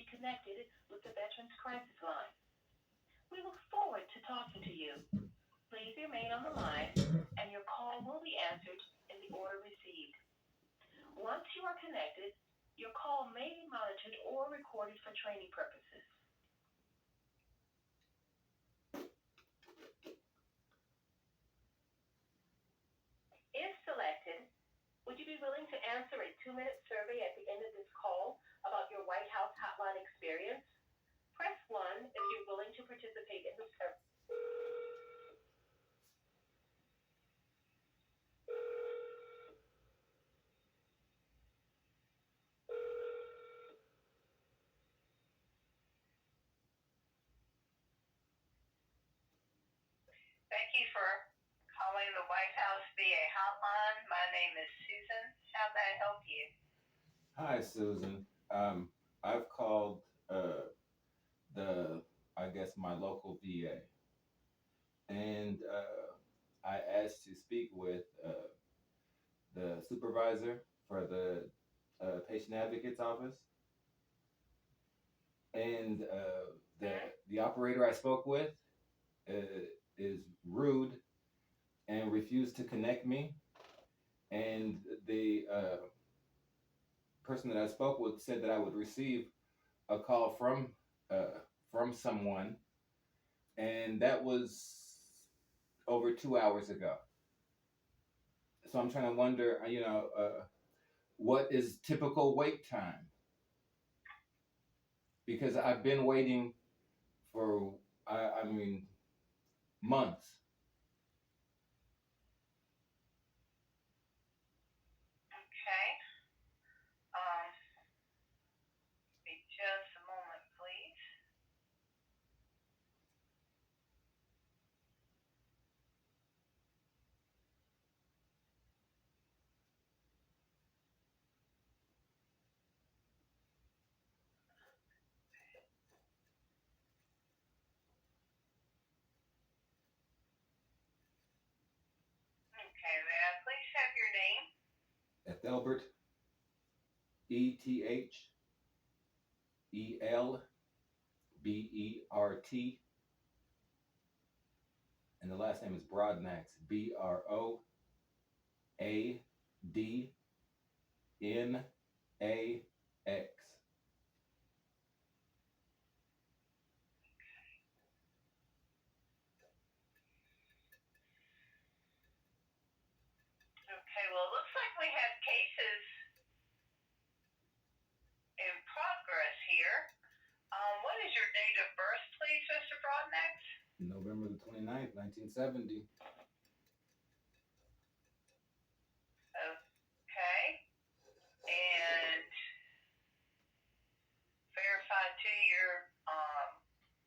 be connected with the Veterans Crisis Line. We look forward to talking to you. Please remain on the line, and your call will be answered in the order received. Once you are connected, your call may be monitored or recorded for training purposes. If selected, would you be willing to answer a 2-minute survey at the end of this call about your White House hotline experience? Press 1 if you're willing to participate in the survey. Thank you for calling the White House VA hotline. My name is Susan. How may I help you? Hi, Susan. I've called my local VA, and I asked to speak with the supervisor for the patient advocate's office, and the operator I spoke with is rude and refused to connect me, and the person that I spoke with said that I would receive a call from someone, and that was over 2 hours ago. So I'm trying to wonder, what is typical wait time? Because I've been waiting for, months. Okay. Be just a moment, please. Okay, may I please have your name? Ethelbert, ETHELBERT, and the last name is Broadnax, BROADNAX. Okay, well, it looks like we have cases in progress here. What is your date of birth, please, Mr. Broadnax? November the 29th, 1970. Okay. And verify to your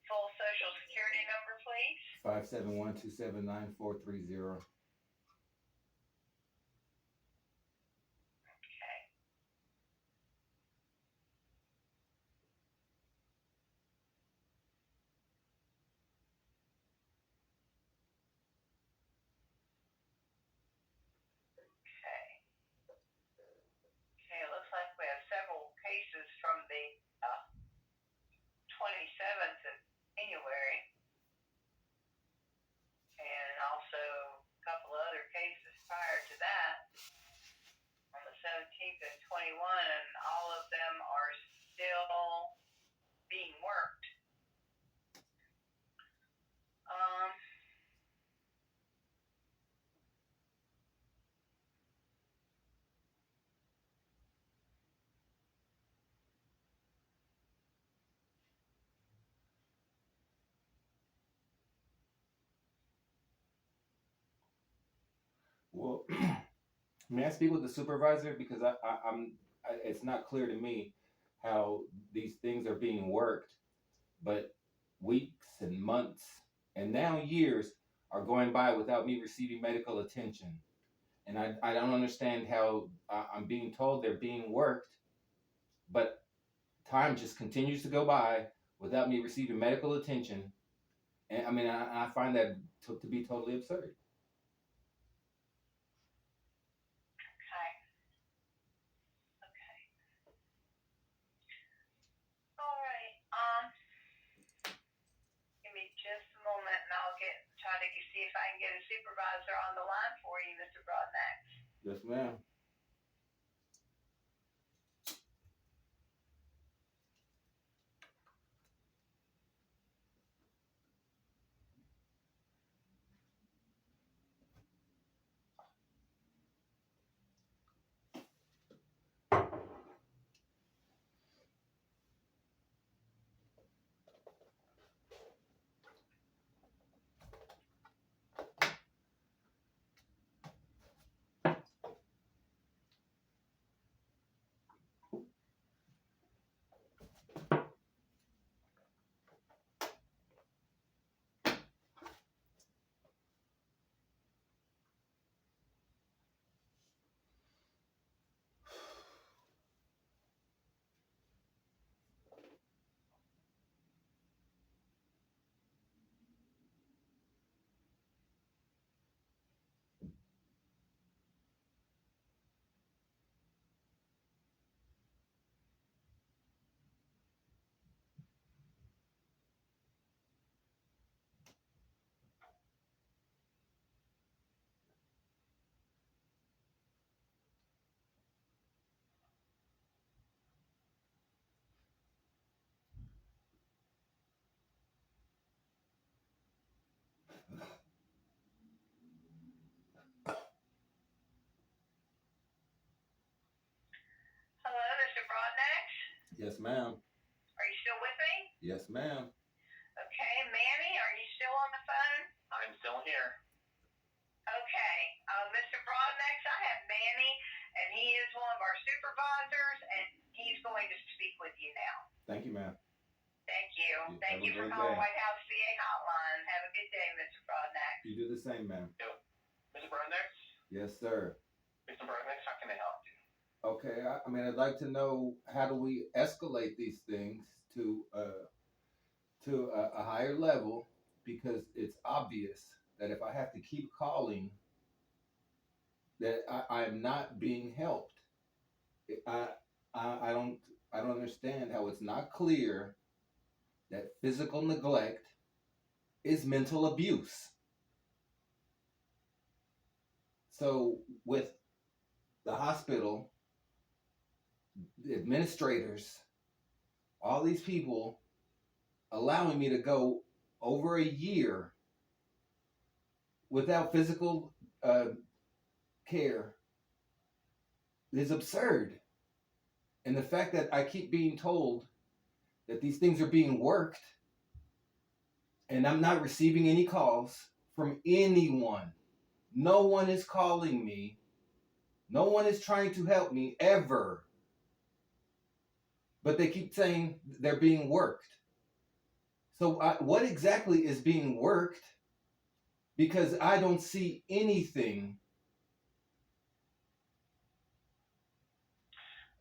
full social security number, please. 571279430. Okay. Okay. Okay, it looks like we have several cases from the 27th of January, and also a couple of other cases prior to that on the 17th and 21, and all of them are still being worked. Well, may I speak with the supervisor? Because it's not clear to me how these things are being worked, but weeks and months and now years are going by without me receiving medical attention. And I don't understand how I'm being told they're being worked, but time just continues to go by without me receiving medical attention. And I find that to be totally absurd. Okay. Okay. All supervisor on the line for you, Mr. Broadnax. Yes, ma'am. Hello, Mr. Broadnax. Yes, ma'am. Are you still with me? Yes, ma'am. Okay, Manny, are you still on the phone? I'm still here. Okay, Mr. Broadnax, I have Manny, and he is one of our supervisors, and he's going to speak with you now. Thank you, ma'am. Thank you. You Thank have you a for great calling day. White House VA Hotline. Have a good day, Mr. Broadnax. You do the same, ma'am. Mr. Broadnax? Yes, sir. Mr. Broadnax, how can I help you? Okay, I mean, I'd like to know, how do we escalate these things to a higher level, because it's obvious that if I have to keep calling, that I'm not being helped. I, I don't understand how it's not clear that physical neglect is mental abuse. So with the hospital, the administrators, all these people allowing me to go over a year without physical care is absurd. And the fact that I keep being told that these things are being worked and I'm not receiving any calls from anyone. No one is calling me. No one is trying to help me ever. But they keep saying they're being worked. So what exactly is being worked? Because I don't see anything.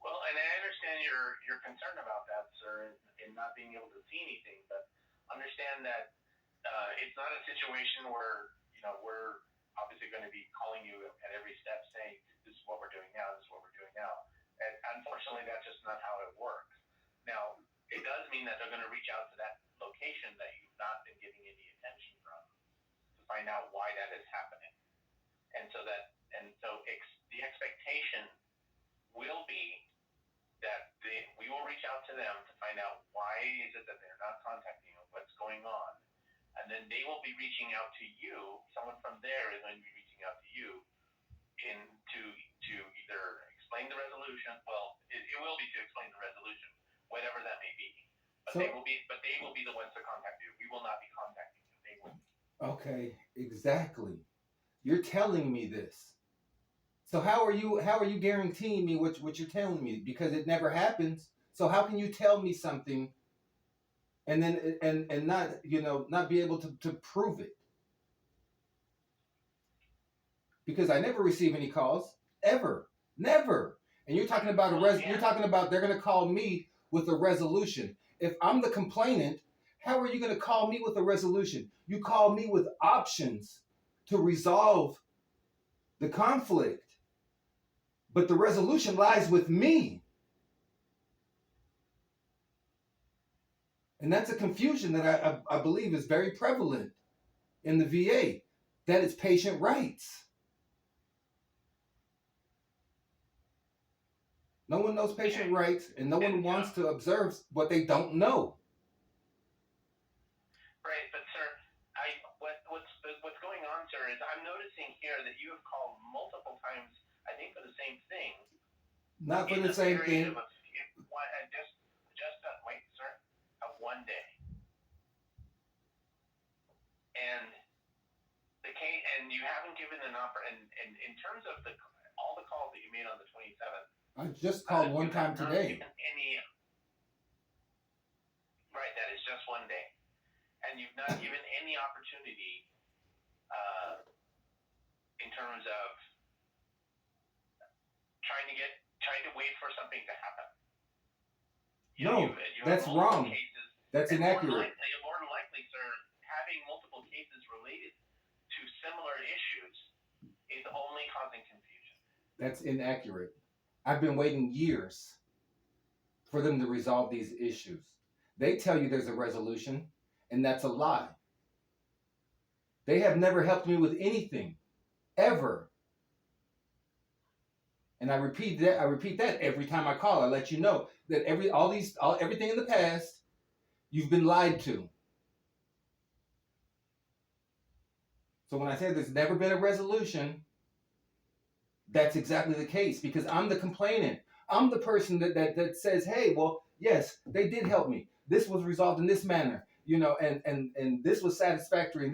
Well, and I understand your concern about that, sir, in not being able to see anything. But understand that it's not a situation where we're obviously going to be calling you at every step saying this is what we're doing now, this is what we're doing now. And unfortunately, that's just not how it works. Now, it does mean that they're going to reach out to that location that you've not been getting any attention from to find out why that is happening. And so the expectation will be that we will reach out to them to find out why is it that they're not contacting you, what's going on, and then they will be reaching out to you. Someone from there is going to be reaching out to you to either explain the resolution. Well, it will be to explain the resolution, whatever that may be. But they will be the ones to contact you. We will not be contacting you. They will. Okay, exactly. You're telling me this. So how are you guaranteeing me what you're telling me? Because it never happens. So how can you tell me something and then and not be able to prove it? Because I never receive any calls ever, never. And you're talking about you're talking about they're going to call me with a resolution. If I'm the complainant, how are you going to call me with a resolution? You call me with options to resolve the conflict. But the resolution lies with me. And that's a confusion that I believe is very prevalent in the VA. that it's patient rights. No one knows patient rights, and no one wants to observe what they don't know. Right, but sir, what's going on, sir, is I'm noticing here that you have called multiple times, I think, for the same thing. Not for the same thing. Wait, sir, of one day. And the case, and you haven't given an offer, and in terms of all the calls that you made on the 27th. I just called one time today. Right, that is just one day. And you've not given any opportunity in terms of trying to wait for something to happen. That's wrong. Cases, that's inaccurate. More than likely, sir, having multiple cases related to similar issues is only causing confusion. That's inaccurate. I've been waiting years for them to resolve these issues. They tell you there's a resolution, and that's a lie. They have never helped me with anything, ever. And I repeat that every time I call. I let you know that everything in the past, you've been lied to. So when I say there's never been a resolution, that's exactly the case, because I'm the complainant. I'm the person that says, hey, well, yes, they did help me. This was resolved in this manner, and this was satisfactory.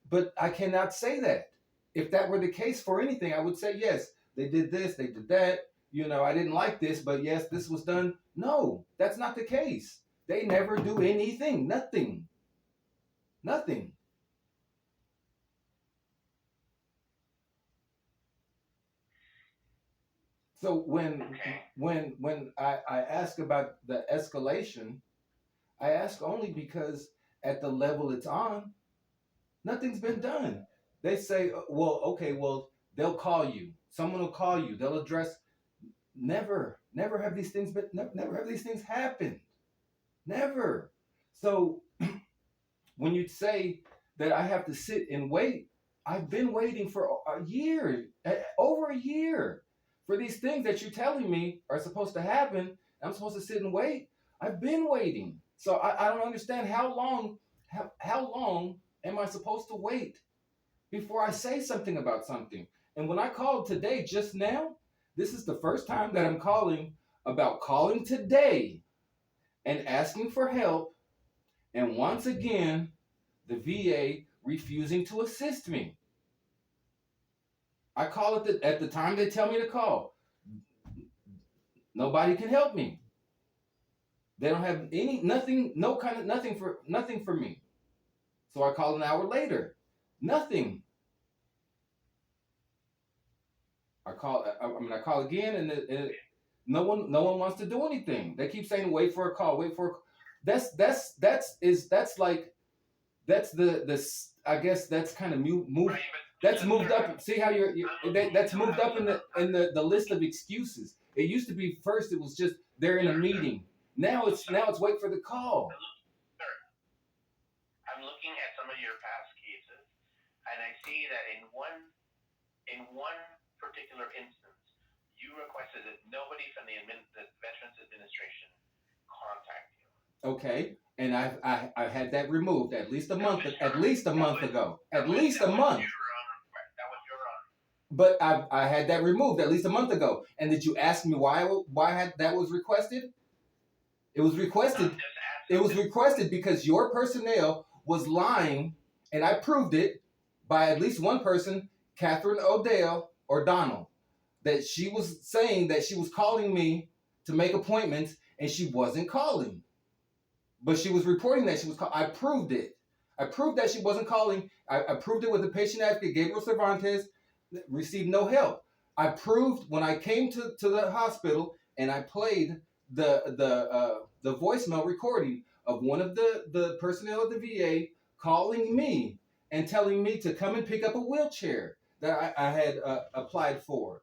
But I cannot say that. If that were the case for anything, I would say, yes, they did this, they did that. I didn't like this, but yes, this was done. No, that's not the case. They never do anything, nothing. So when I ask about the escalation, I ask only because at the level it's on, nothing's been done. They say, well, okay, well, they'll call you. Someone will call you. They'll address. Never have these things happened. Never. So when you say that I have to sit and wait, I've been waiting for a year, over a year, for these things that you're telling me are supposed to happen. I'm supposed to sit and wait. I've been waiting. So I don't understand how long am I supposed to wait before I say something about something? And when I called today, just now, this is the first time that I'm calling today and asking for help. And once again, the VA refusing to assist me. I call it at the time they tell me to call. Nobody can help me. They don't have nothing for me. So I call an hour later. Nothing. I call again, and no one wants to do anything. They keep saying wait for a call. That's I guess that's kind of moved. Right, that's moved up. See how that's moved up in the list of excuses. It used to be first it was just they're in a meeting. Now it's wait for the call. I'm looking at some of your past cases, and I see that in one particular instance, you requested that nobody from the Veterans Administration contact you. Okay, and I had that removed at least a month ago. At least a month. That was your honor. But I had that removed at least a month ago. And did you ask me why that was requested? It was requested. It was requested because your personnel was lying, and I proved it by at least one person, Catherine O'Donnell, that she was saying that she was calling me to make appointments, and she wasn't calling. But she was reporting that she was calling. I proved it. I proved that she wasn't calling. I proved it with the patient advocate, Gabriel Cervantes, received no help. I proved when I came to the hospital and I played the voicemail recording of one of the personnel of the VA calling me and telling me to come and pick up a wheelchair that I had applied for.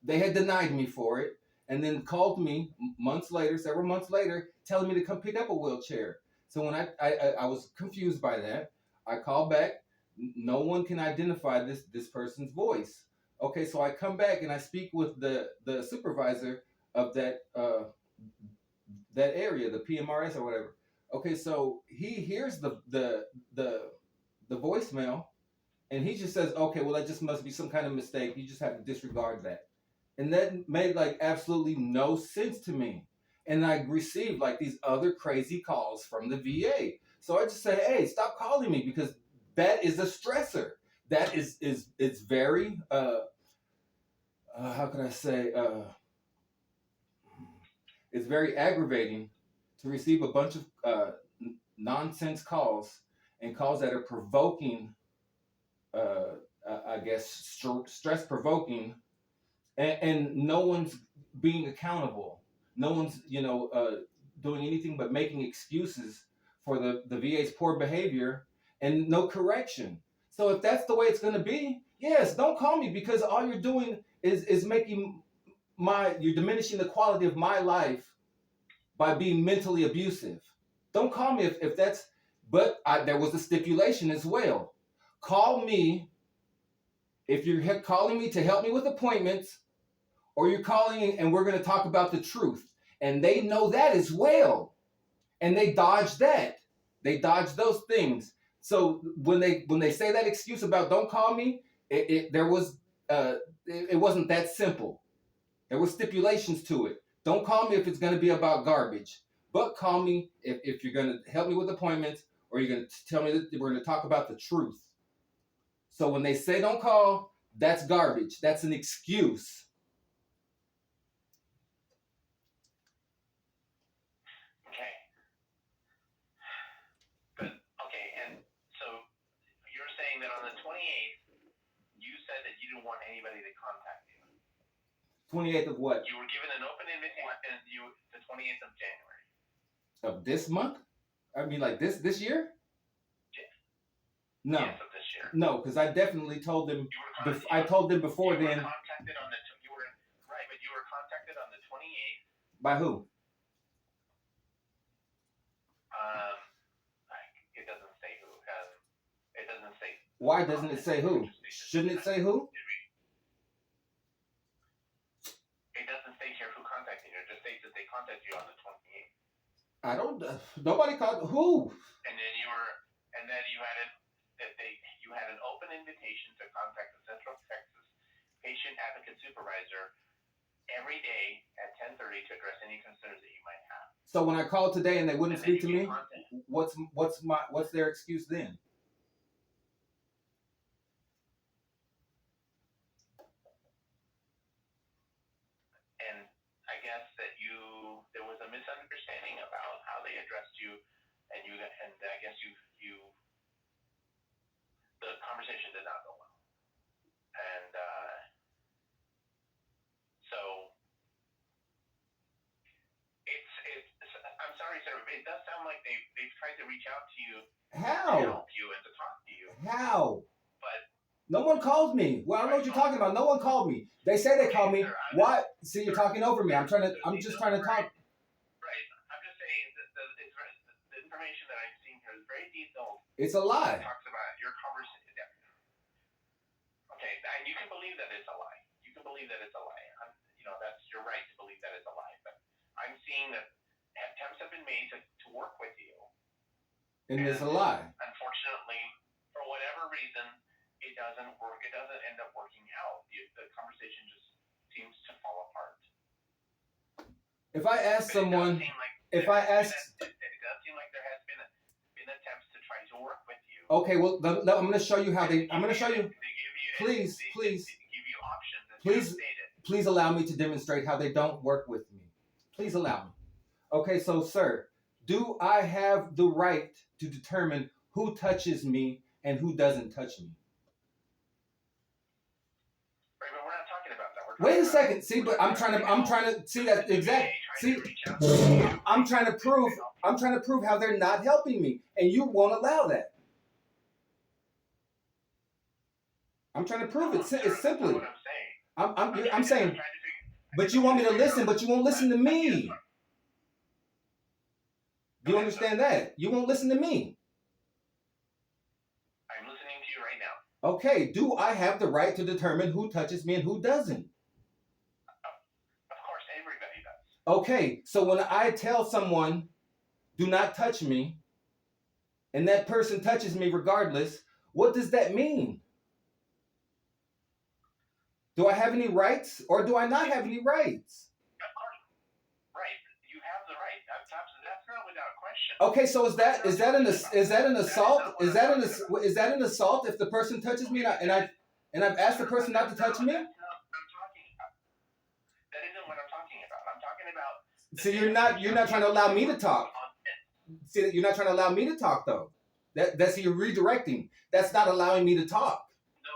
They had denied me for it, and then called me several months later, telling me to come pick up a wheelchair. So when I was confused by that, I called back. no one can identify this person's voice. Okay, so I come back and I speak with the supervisor of that area, the PMRS or whatever. Okay, so he hears the voicemail, and he just says, okay, well, that just must be some kind of mistake. You just have to disregard that. And that made like absolutely no sense to me. And I received like these other crazy calls from the VA. So I just say, hey, stop calling me, because that is a stressor. That is it's very how can I say it's very aggravating to receive a bunch of nonsense calls, and calls that are provoking, I guess, stress provoking, and no one's being accountable. No one's, doing anything but making excuses for the VA's poor behavior, and no correction. So if that's the way it's going to be, yes, don't call me, because all you're doing is making you're diminishing the quality of my life by being mentally abusive. Don't call me if that's, but there was a stipulation as well. Call me if you're calling me to help me with appointments, or you're calling and we're going to talk about the truth. And they know that as well. And they dodge that. They dodge those things. So when they say that excuse about don't call me, it wasn't that simple. There were stipulations to it. Don't call me if it's going to be about garbage, but call me if you're going to help me with appointments, or you're going to tell me that we're going to talk about the truth. So when they say don't call, that's garbage. That's an excuse. Okay. Good. Okay, and so you're saying that on the 28th, you said that you didn't want anybody to contact you. 28th of what? You were given an open invitation, the 28th of January. Of this month? I mean, like this year? Yeah. No. Yes, of this year. No, because I definitely told them. I told them before then. You were contacted on right, but you were contacted on the 28th. By who? It doesn't say who. It doesn't say. Why doesn't it say who? Shouldn't it say who? It doesn't say here who contacted you. It just states that they contacted you on the 28th. I don't. Nobody called. Who? And then you had an open invitation to contact the Central Texas Patient Advocate Supervisor every day at 10:30 to address any concerns that you might have. So when I called today and they wouldn't speak to me, what's their excuse then? And I guess that there was a misunderstanding about how they addressed you, and I guess the conversation did not go well. And so I'm sorry, sir. It does sound like they've tried to reach out to you How? to help you and to talk to you. How? But no one called me. Well, I don't know what you're talking about. No one called me. They say they called me. Why? See, you're talking over me. I'm just trying to talk. Right. I'm just saying that the information that I've seen here is very detailed. It's a lie. It talks about your conversation. Okay, and you can believe that it's a lie. You can believe that it's a lie. That's your right to believe that it's a lie. But I'm seeing that attempts have been made to work with you. And it's a lie. Unfortunately, for whatever reason, it doesn't work. It doesn't end up working out. The conversation just seems to fall apart. If I ask someone, it does seem like there has been attempts to try to work with you. Okay, well, I'm going to show you how I'm going to show you. Please. They give you options. Please allow me to demonstrate how they don't work with me. Please allow me. Okay, so sir, do I have the right to determine who touches me and who doesn't touch me? Right, but we're not talking about that. Wait a second. See, but I'm trying to see that exact. See, I'm trying to prove how they're not helping me, and you won't allow that. I'm trying to prove it. It's simply. I'm saying, but you want me to listen, but you won't listen to me. Do you understand that? You won't listen to me. I'm listening to you right Okay, do I have the right to determine who touches me and who doesn't? Of course, everybody does. Okay, so when I tell someone, do not touch me, and that person touches me regardless, what does that mean? Do I have any rights or do I not have any rights? Of course, right. You have the right. That's not without question. Okay, so is that an assault? Is that an assault if the person touches me and I've asked the person not to touch me? That's not what I'm talking about. That isn't what I'm talking about. I'm talking about. See, you're not trying to allow me to talk. See, you're not trying to allow me to talk though. That's you're redirecting. That's not allowing me to talk. No.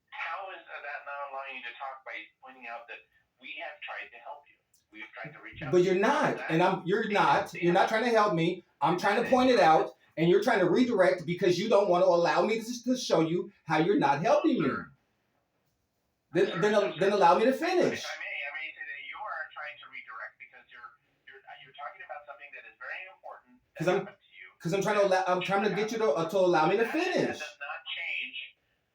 How is that not allowing you to talk by pointing out that we have tried to help you? We've tried to reach out. But you're not, and you're not trying to help me. I'm trying to point it out, and you're trying to redirect because you don't want to allow me to show you how you're not helping me. Then allow me to finish. If I may say that you are trying to redirect because you're talking about something that is very important that happened to you. Because I'm trying to get you to allow me to finish. That does not change.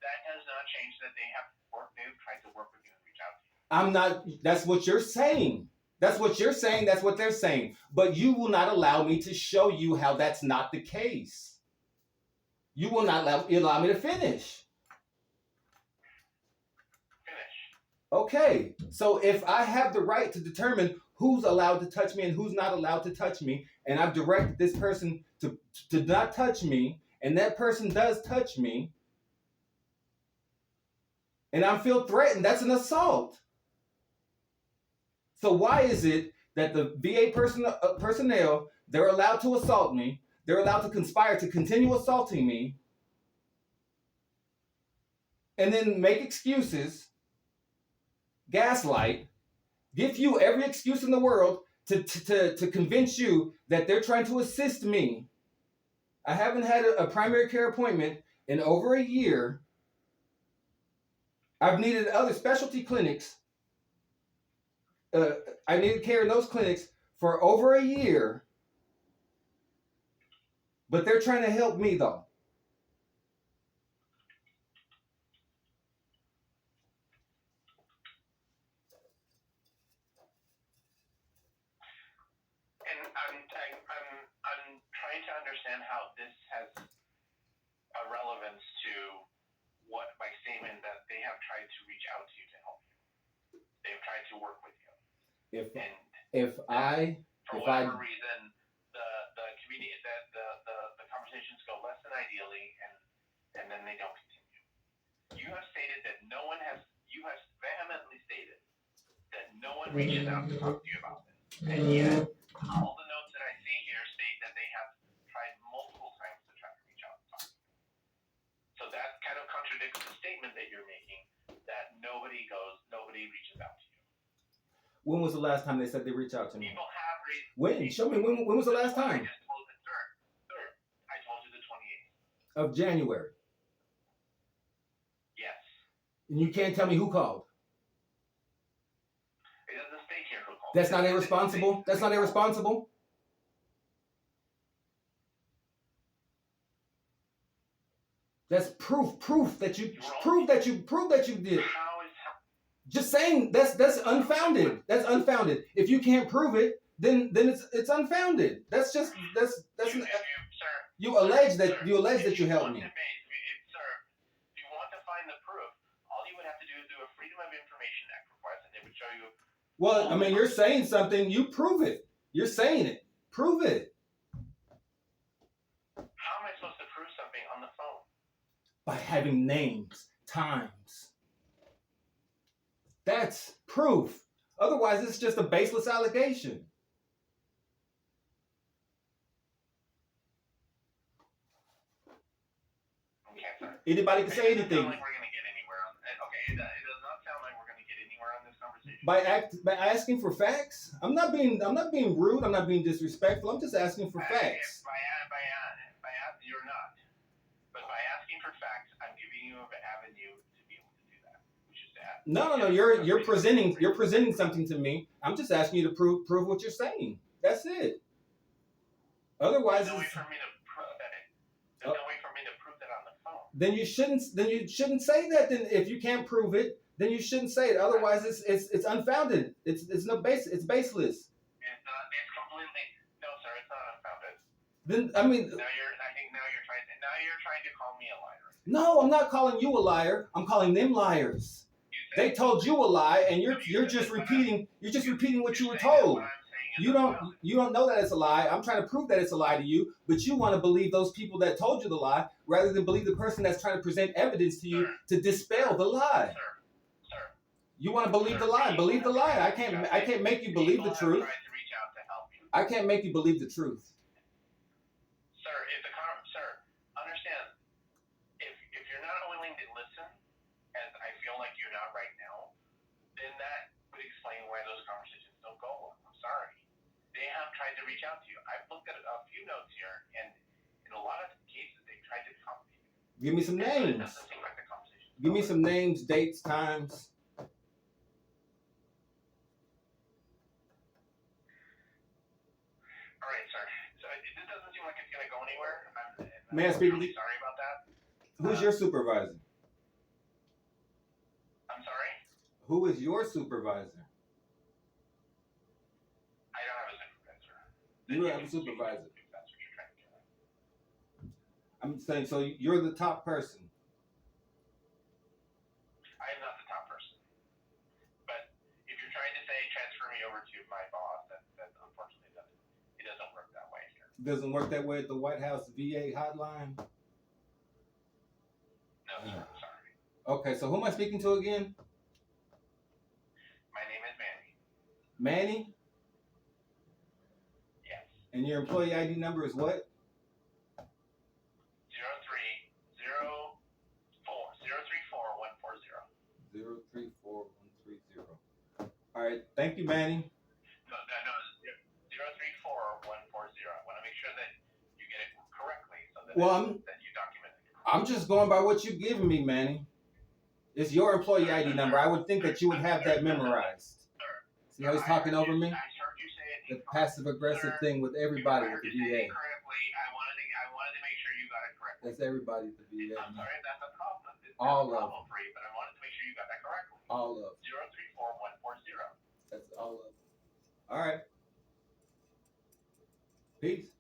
That does not change that they've tried to work with you and reach out to you. I'm not. That's what you're saying. That's what you're saying. That's what they're saying. But you will not allow me to show you how that's not the case. You will not allow me to finish. Okay, so if I have the right to determine who's allowed to touch me and who's not allowed to touch me, and I've directed this person to not touch me, and that person does touch me, and I feel threatened, that's an assault. So why is it that the VA personnel, they're allowed to assault me, they're allowed to conspire to continue assaulting me, and then make excuses, gaslight, give you every excuse in the world to convince you that they're trying to assist me. I haven't had a primary care appointment in over a year. I've needed other specialty clinics. I needed care in those clinics for over a year. But they're trying to help me though. I'm trying to understand how this has a relevance to what my statement that they have tried to reach out to you to help you. They've tried to work with you. For whatever reason, the community the conversations go less than ideally, and then they don't continue. You have stated that you have vehemently stated that no one reaches out to talk to you about this, and yet all the notes that I see here state that they have tried multiple times to try to reach out and talk to you. So that kind of contradicts the statement that you're making that nobody reaches out to you. When was the last time they said they reached out to me? People have reached. When? Show me. When was the last time? I told you the 28th. Of January. Yes. And you can't tell me who called. It doesn't state here who called. That's not irresponsible. That's not irresponsible. That's proof that you did. Just saying that's unfounded. That's unfounded. If you can't prove it, then it's unfounded. That's you allege that you helped me. Sir, if you want to find the proof, all you would have to do is do a Freedom of Information Act request, and they would show you. Well, I mean, you're saying something. You prove it. You're saying it. Prove it. How am I supposed to prove something on the phone? By having names, times. That's proof. Otherwise, it's just a baseless allegation. Okay, sorry. Anybody can say anything. It doesn't sound like we're going to get anywhere on. Okay, it does not sound like we're going to get anywhere on this conversation. By asking for facts, I'm not being rude. I'm not being disrespectful. I'm just asking for facts. You're not. But by asking for facts, I'm giving you an avenue to be able to do that, which is that. No. You're presenting something to me. I'm just asking you to prove what you're saying. That's it. Otherwise, there's no way for me to prove that. There's no way for me to prove that then you shouldn't say that. Then if you can't prove it, then you shouldn't say it. Otherwise, it's unfounded. It's no base. It's baseless. It's not. It's completely. No, sir. It's not unfounded. Then I mean, I think now you're trying to call me a liar. no, I'm not calling you a liar. I'm calling them liars. They told you a lie, and you're just repeating. You're just repeating what you were told. You don't know that it's a lie. I'm trying to prove that it's a lie to you, but you want to believe those people that told you the lie rather than believe the person that's trying to present evidence to you to dispel the lie. Sir. You want to believe the lie. Believe the lie. I can't make you believe the truth. I can't make you believe the truth. Sir, understand. If you're not willing to listen, as I feel like you're not right now, then that would explain why those conversations don't go well. I'm sorry. They have tried to reach out to you. I've looked at a few notes here, and in a lot of cases, they tried to accommodate you. Give me some names. It doesn't seem like the conversation. Give me some names, dates, times. All right, sir. So this doesn't seem like it's going to go anywhere. May I speak? I'm really sorry about that. Who's your supervisor? I'm sorry? Who is your supervisor? I don't have a supervisor. You don't have a supervisor. If that's what you're trying to get at. I'm saying, so you're the top person. I am not the top person. But if you're trying to say transfer me over to my boss, that unfortunately doesn't work that way here. Doesn't work that way at the White House VA hotline? No, sir, I'm sorry. Okay, so who am I speaking to again? My name is Manny. Manny? Yes. And your employee ID number is what? 034-140. 034-130. All right, thank you, Manny. No, 034-140. I want to make sure that you get it correctly so that, that you document it. I'm just going by what you've given me, Manny. It's your employee ID number. I would think that you would have that memorized. See how he's talking over me? I heard you say it. The passive-aggressive thing with everybody at the VA. Correctly. I wanted to make sure you got it correctly. That's everybody at the VA. I'm sorry, that's a problem. All of them. For you, but I wanted to make sure you got that correctly. All of 034-140. That's all of them. All right. Peace.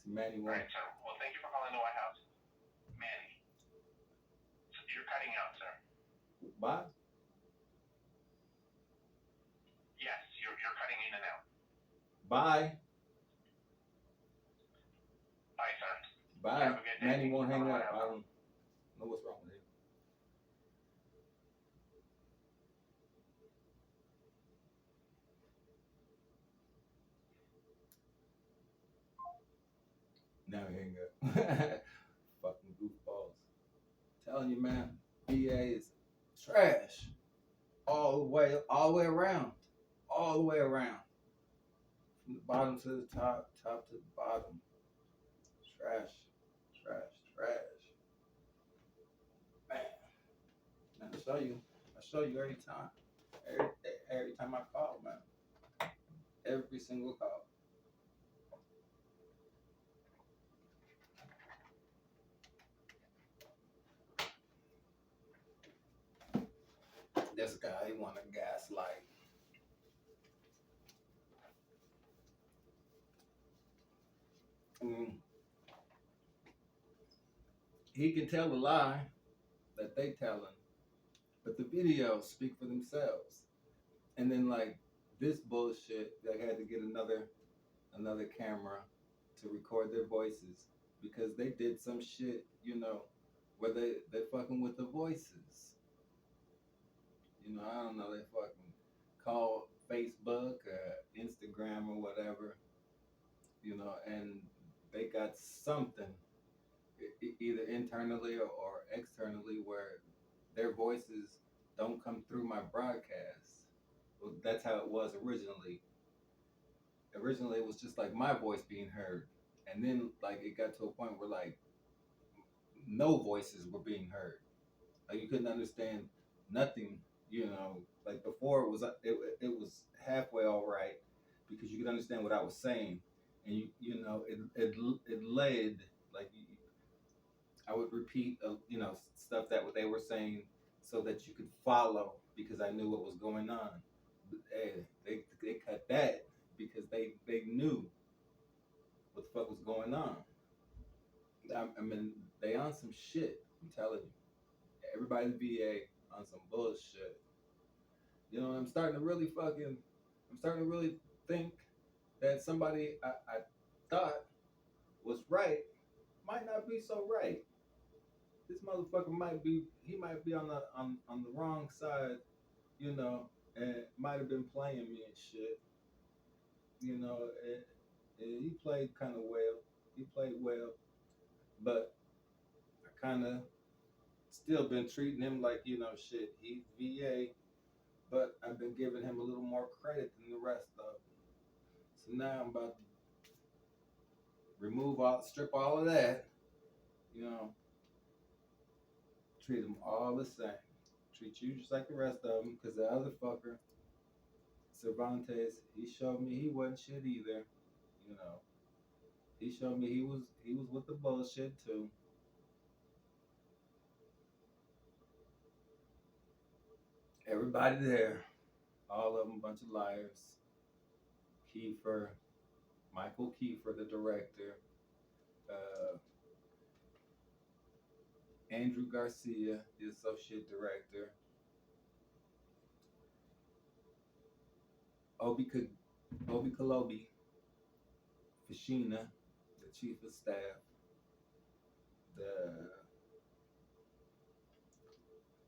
See, Manny All right, sir. Well, thank you for calling the White House. Manny. So you're cutting out, sir. Bye. Yes, you're cutting in and out. Bye. Bye, sir. Bye. Have a good day. Manny won't hang up. I don't know what's wrong with him. Now he hang up. Fucking goofballs. Telling you, man, VA is trash. All the way around. All the way around. From the bottom to the top, top to the bottom. Trash. Man, I show you every time. Every time I call, man. Every single call. This guy, he want to gaslight. He can tell a lie that they telling, but the videos speak for themselves. And then like this bullshit, they had to get another camera to record their voices because they did some shit, where they fucking with the voices. I don't know, they fucking call Facebook or Instagram or whatever, and they got something either internally or externally where their voices don't come through my broadcast. Well, that's how it was originally. Originally, it was just like my voice being heard, and then like it got to a point where like no voices were being heard. Like you couldn't understand nothing. Like before it was halfway all right because you could understand what I was saying, and it led like I would repeat stuff that what they were saying so that you could follow because I knew what was going on. But, hey, they cut that because they knew what the fuck was going on. I mean, they on some shit. I'm telling you, everybody in the VA on some bullshit. I'm starting to really think that somebody I thought was right might not be so right. This motherfucker might be on the wrong side, and might have been playing me and shit, and he played kind of well. He played well, but I kind of still been treating him like shit. He's VA, but I've been giving him a little more credit than the rest of them. So now I'm about to strip all of that, you know, treat them all the same. Treat you just like the rest of them, because the other fucker, Cervantes, he showed me he wasn't shit either. You know, he showed me he was with the bullshit too. Everybody there, all of them, bunch of liars. Kiefer, Michael Kiefer, the director. Uh, Andrew Garcia, the associate director. Obi Kalobi, Fashina, the chief of staff. The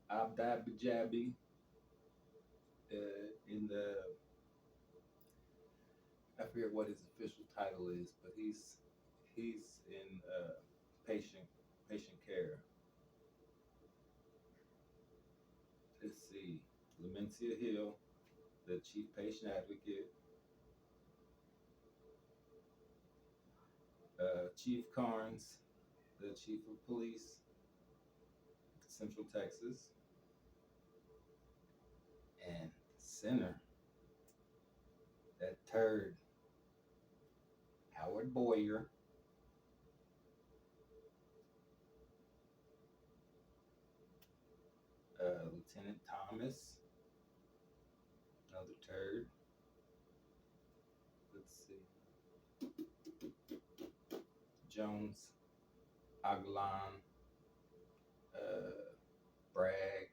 Abdab Bajabi in the I forget what his official title is, but he's in patient care. Let's see, Lamencia Hill, the chief patient advocate. Chief Carnes, the chief of police, Central Texas, and center, that turd, Howard Boyer, Lieutenant Thomas, another turd. Let's see, Jones, Aglan, Bragg.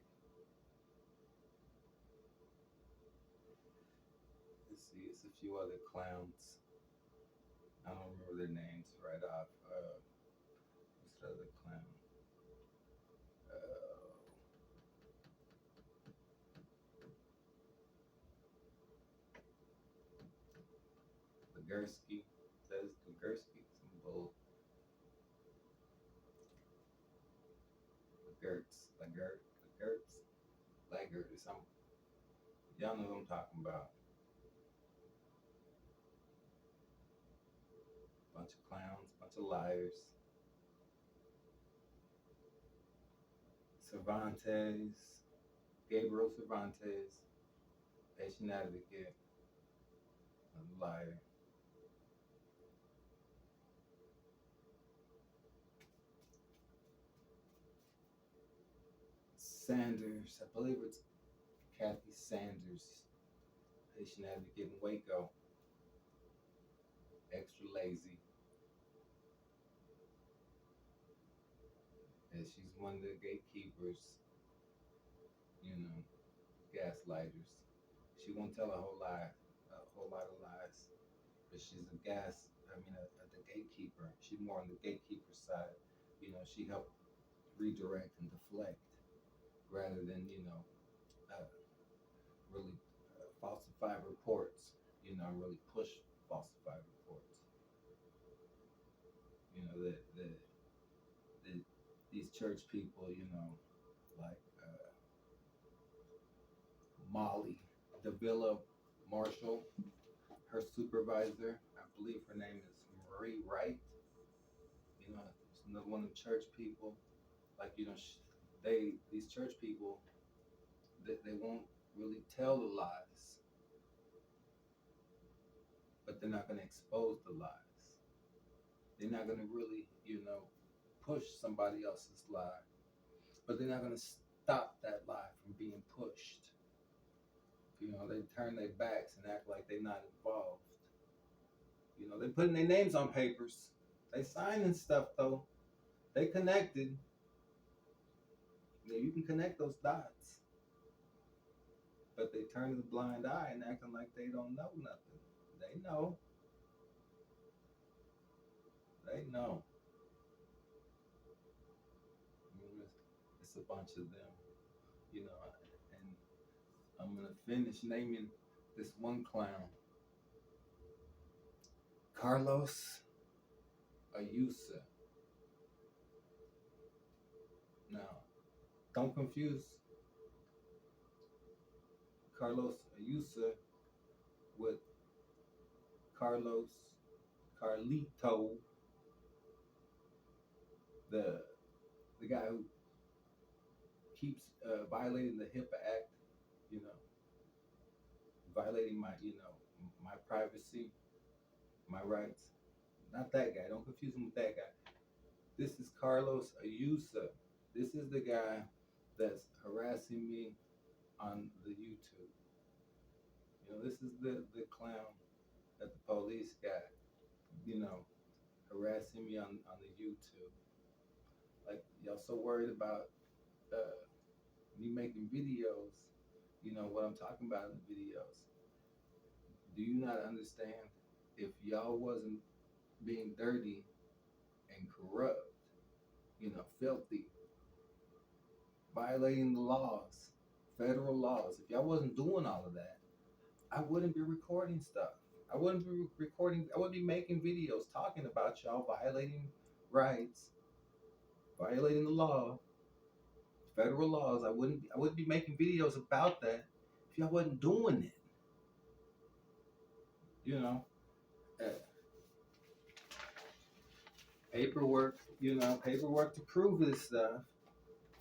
Let's see, it's a few other clowns. I don't remember their names right off. What's the other clown? Uh, Legursky. Says Legursky. Some bull. Laggert or something. Y'all know what I'm talking about. Bunch of clowns, bunch of liars. Cervantes, Gabriel Cervantes, patient advocate, a liar. Sanders, I believe it's Kathy Sanders, patient advocate in Waco, extra lazy. And she's one of the gatekeepers, gaslighters. She won't tell a whole lot of lies, but she's the gatekeeper. She's more on the gatekeeper side. She helped redirect and deflect rather than, uh, really falsify reports, really push falsified reports. The these church people, like Molly Davila Marshall, her supervisor, I believe her name is Marie Wright. It's another one of the church people. Like, these church people, they won't really tell the lies, but they're not going to expose the lies. They're not gonna really, push somebody else's lie, but they're not gonna stop that lie from being pushed. They turn their backs and act like they're not involved. They putting their names on papers. They signing stuff though. They connected. You can connect those dots, but they turn a blind eye and acting like they don't know nothing. They know. They know. It's a bunch of them, and I'm gonna finish naming this one clown, Carlos Ayusa. Now, don't confuse Carlos Ayusa with Carlito, the guy who keeps violating the HIPAA Act, you know, violating my privacy, my rights. Not that guy. Don't confuse him with that guy. This is Carlos Ayusa. This is the guy that's harassing me on the YouTube. This is the clown that the police got, harassing me on the YouTube. Like, y'all so worried about me making videos, what I'm talking about in the videos. Do you not understand? If y'all wasn't being dirty and corrupt, filthy, violating the laws, federal laws, if y'all wasn't doing all of that, I wouldn't be recording stuff. I wouldn't be making videos talking about y'all violating rights, violating the law, federal laws. I wouldn't be making videos about that if y'all wasn't doing it. Uh, paperwork to prove this stuff.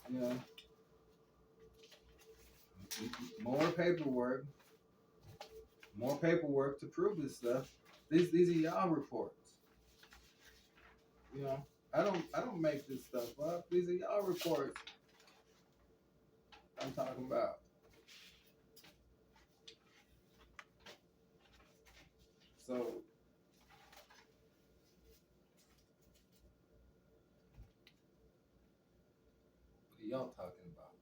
You know, more paperwork to prove this stuff. These are y'all reports. I don't make this stuff up. These are y'all reports I'm talking about. So what are y'all talking about?